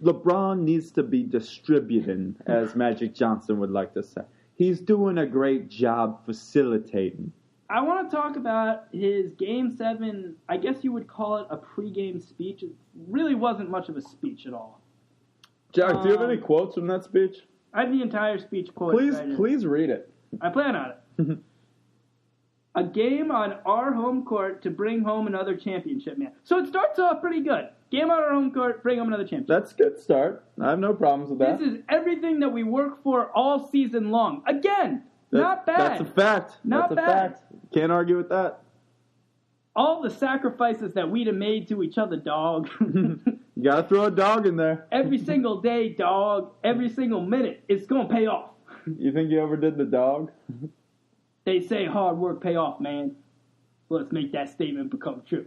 LeBron needs to be distributing, as Magic Johnson would like to say. He's doing a great job facilitating. I want to talk about his Game 7, I guess you would call it a pregame speech. It really wasn't much of a speech at all. Jack, do you have any quotes from that speech? I have the entire speech quoted. Please read it. I plan on it. A game on our home court to bring home another championship, man. So it starts off pretty good. Game on our home court, bring home another championship. That's a good start. I have no problems with that. This is everything that we work for all season long. Again, not bad. That's a fact. Not that's bad. A fact. Can't argue with that. All the sacrifices that we'd have made to each other, dog. You gotta throw a dog in there. Every single day, dog. Every single minute. It's gonna pay off. You think you overdid the dog? They say hard work pay off, man. Let's make that statement become true.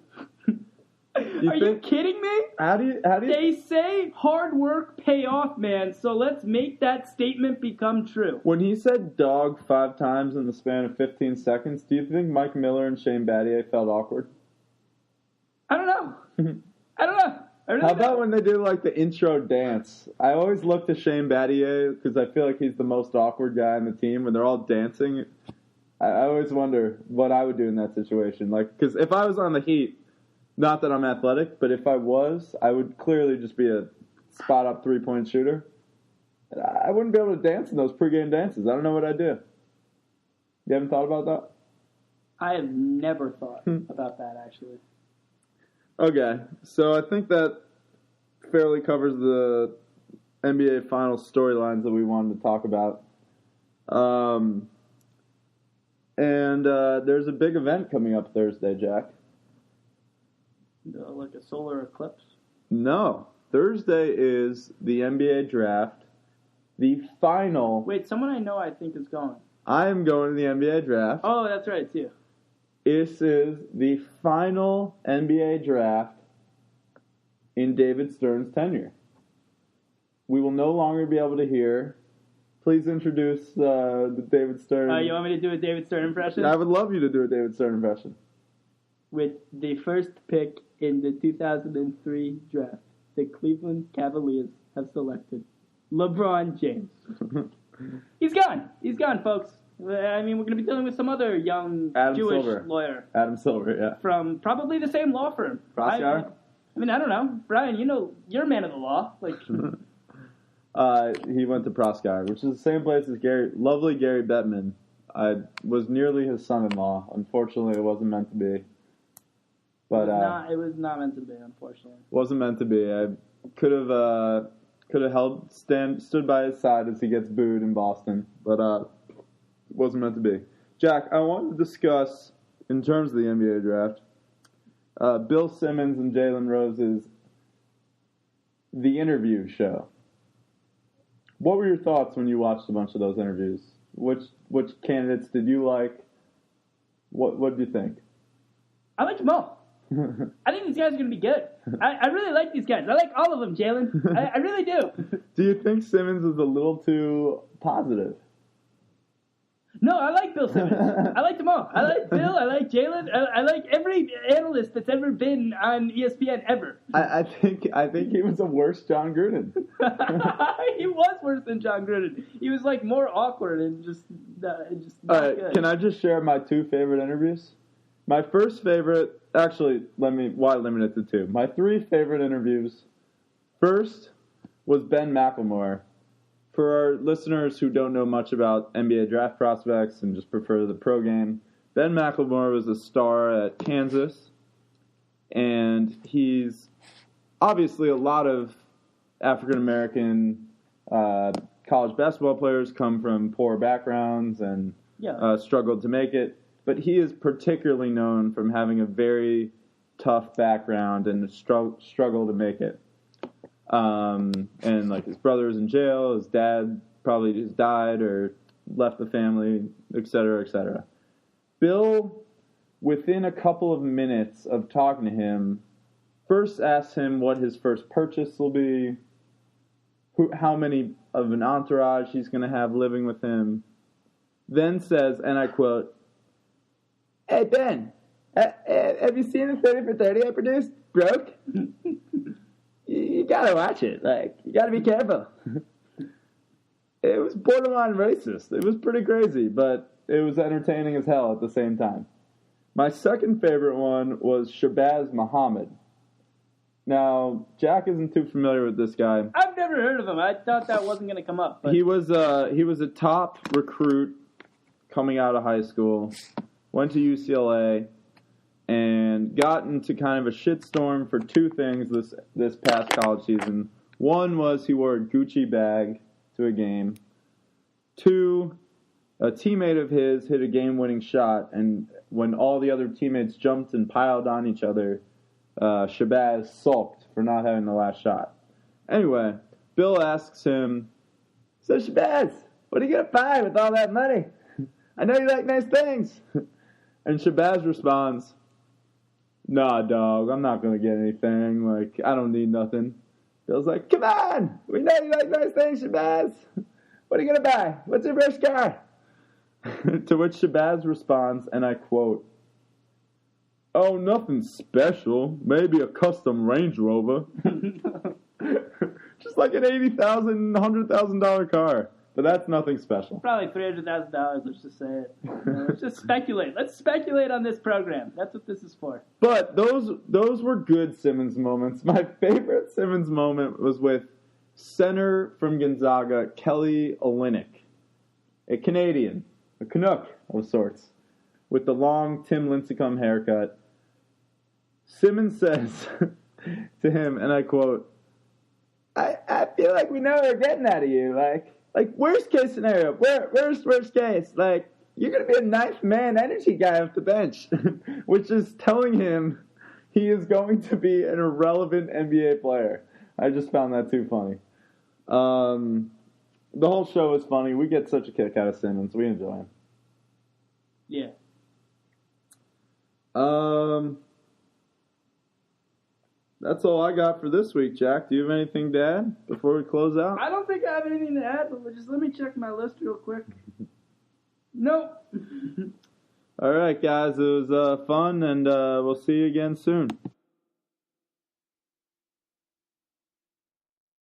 Are you kidding me? How do you? They say hard work pay off, man. So let's make that statement become true. When he said dog 5 times in the span of 15 seconds, do you think Mike Miller and Shane Battier felt awkward? I don't know. I don't know. How about when they do like the intro dance? I always look to Shane Battier because I feel like he's the most awkward guy on the team when they're all dancing. I always wonder what I would do in that situation. Like, because if I was on the Heat, not that I'm athletic, but if I was, I would clearly just be a spot-up 3-point shooter. I wouldn't be able to dance in those pregame dances. I don't know what I'd do. You haven't thought about that? I have never thought about that, actually. Okay, so I think that fairly covers the NBA Finals storylines that we wanted to talk about. And there's a big event coming up Thursday, Jack. Like a solar eclipse? No. Thursday is the NBA draft. The final... Wait, someone I know I think is going. I am going to the NBA draft. Oh, that's right, too. This is the final NBA draft in David Stern's tenure. We will no longer be able to hear... Please introduce the David Stern... You want me to do a David Stern impression? I would love you to do a David Stern impression. With the first pick in the 2003 draft, the Cleveland Cavaliers have selected LeBron James. He's gone. He's gone, folks. I mean, we're going to be dealing with some other young Jewish lawyer. Adam Silver, yeah. From probably the same law firm. Proskauer? I mean, I don't know. Brian, you're a man of the law. Like... He went to Proskauer, which is the same place as lovely Gary Bettman. I was nearly his son-in-law. Unfortunately, it wasn't meant to be. But it was not meant to be, unfortunately. Wasn't meant to be. I could have stood by his side as he gets booed in Boston, but wasn't meant to be. Jack, I want to discuss in terms of the NBA draft, Bill Simmons and Jalen Rose's The Interview show. What were your thoughts when you watched a bunch of those interviews? Which candidates did you like? What did you think? I liked them all. I think these guys are going to be good. I really like these guys. I like all of them, Jalen. I really do. Do you think Simmons is a little too positive? No, I like Bill Simmons. I like them all. I like Bill. I like Jalen. I like every analyst that's ever been on ESPN ever. I think he was a worse John Gruden. He was worse than John Gruden. He was like more awkward and just not good. Can I just share my 2 favorite interviews? My first favorite, actually, why limit it to 2? My 3 favorite interviews. First was Ben McLemore. For our listeners who don't know much about NBA draft prospects and just prefer the pro game, Ben McLemore was a star at Kansas, and he's obviously a lot of African-American college basketball players come from poor backgrounds and struggled to make it, but he is particularly known from having a very tough background and struggle to make it. And like his brother was in jail, his dad probably just died or left the family, etc., etc. Bill, within a couple of minutes of talking to him, first asks him what his first purchase will be, how many of an entourage he's going to have living with him, then says, and I quote, "Hey Ben, have you seen the 30 for 30 I produced? Broke? You you gotta watch it. Like, you gotta be careful. It was borderline racist. It was pretty crazy, but it was entertaining as hell at the same time. My second favorite one was Shabazz Muhammad. Now, Jack isn't too familiar with this guy. I've never heard of him. I thought that wasn't going to come up. But... He was a top recruit coming out of high school, went to UCLA, and got into kind of a shitstorm for two things this past college season. One was he wore a Gucci bag to a game. Two, a teammate of his hit a game-winning shot, and when all the other teammates jumped and piled on each other, Shabazz sulked for not having the last shot. Anyway, Bill asks him, "So Shabazz, what are you going to buy with all that money? I know you like nice things." And Shabazz responds, "Nah, dog, I'm not going to get anything. Like, I don't need nothing." Bill's like, "Come on! We know you like nice things, Shabazz. What are you going to buy? What's your first car?" To which Shabazz responds, and I quote, "Oh, nothing special. Maybe a custom Range Rover." Just like an $80,000, $100,000 car. But that's nothing special. Probably $300,000, let's just say it. Let's just speculate. Let's speculate on this program. That's what this is for. But those were good Simmons moments. My favorite Simmons moment was with center from Gonzaga, Kelly Olynyk, a Canadian, a Canuck of sorts, with the long Tim Lincecum haircut. Simmons says to him, and I quote, I feel like we know what we're getting out of you. Like worst case scenario, worst case, like, you're going to be a ninth man energy guy off the bench, which is telling him he is going to be an irrelevant NBA player. I just found that too funny. The whole show is funny. We get such a kick out of Simmons. We enjoy him. Yeah. That's all I got for this week, Jack. Do you have anything to add before we close out? I don't think I have anything to add, but just let me check my list real quick. Nope. All right, guys. It was fun, and we'll see you again soon.